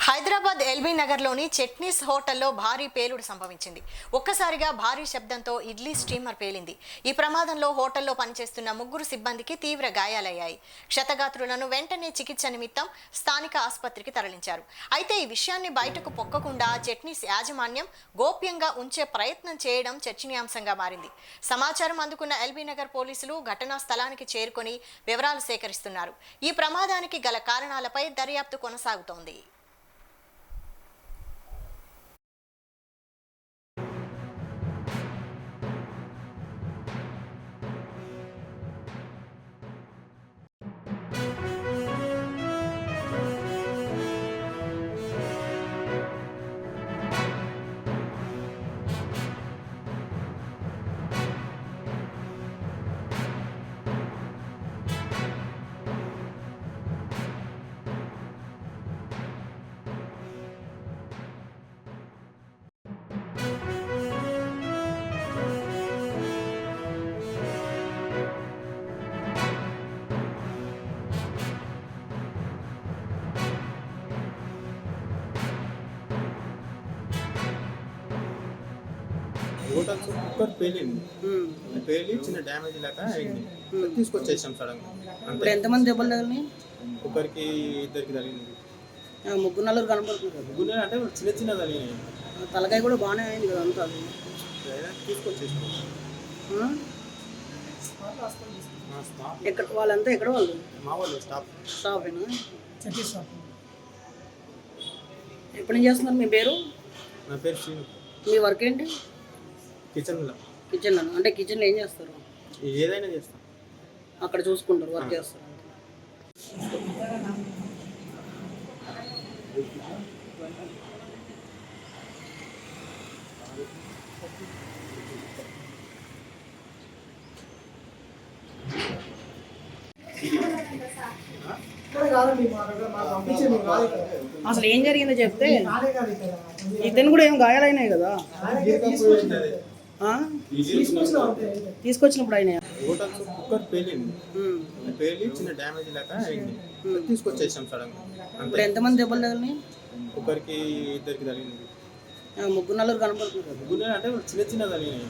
Hyderabad LB నగర్లోని చట్నీస్ హోటల్లో భారీ పేలుడు సంభవించింది. ఒక్కసారిగా భారీ శబ్దంతో ఇడ్లీ స్టీమర్ పేలింది. ఈ ప్రమాదంలో హోటల్లో పనిచేస్తున్న 3 సిబ్బందికి తీవ్ర గాయాలయ్యాయి. క్షతగాత్రులను వెంటనే చికిత్స నిమిత్తం స్థానిక ఆసుపత్రికి తరలించారు. అయితే ఈ విషయాన్ని బయటకు పొక్కకుండా చట్నీస్ యాజమాన్యం గోప్యంగా ఉంచే ప్రయత్నం చేయడం చర్చనీయాంశంగా మారింది. సమాచారం అందుకున్న ఎల్బీ నగర్ పోలీసులు ఘటనా స్థలానికి చేరుకొని వివరాలు సేకరిస్తున్నారు. ఈ ప్రమాదానికి గల కారణాలపై దర్యాప్తు కొనసాగుతోంది. హోటల్స్ కుక్కర్ పేలింది. పేలి చిన్న డ్యామేజ్ లాగా అయింది. తీసుకొచ్చేసాం సడన్ గా. ఇప్పుడు ఎంతమంది దెబ్బలు తగిలినాయి? ఒకరికి ఇద్దరికి తగిలింది. ముగ్గురు నలుగురు కనపడుతుంది. ముగ్గురు అంటే చిన్న చిన్న తగిలినాయి. తలకాయ కూడా బాగానే అయింది కదా అంతా. అది తీసుకొచ్చేసాం. ఎక్కడ వాళ్ళంతా ఎక్కడ వాళ్ళు? మా వాళ్ళు స్టాఫేనా? ఎప్పటి నుంచి చేస్తున్నారు? మీ పేరు? నా పేరు శ్రీను. మీ వర్క్ ఏంటి? కిచెన్లో. కిచెన్లో అంటే కిచెన్లో ఏం చేస్తారు? ఏదైనా చేస్తాం. అక్కడ చూసుకుంటారు, వర్క్ చేస్తారు. అసలు ఏం జరిగిందో చెప్తే. ఇతను కూడా ఏం గాయాలైనాయి కదా తీసుకొచ్చినప్పుడు అయినా. హోటల్స్ కుక్కర్ పేలింది. పేలి చిన్న డ్యామేజ్ లాగా అయింది. తీసుకొచ్చేసాం సడన్ గా. ఇప్పుడు ఎంతమంది దెబ్బలు తగిలినాయి? ఒకరికి ఇద్దరికి తగిలింది. ముగ్గురు నలుగురు కనపడుతుంది. ముగ్గురు అంటే చిన్న చిన్న తగిలినాయి.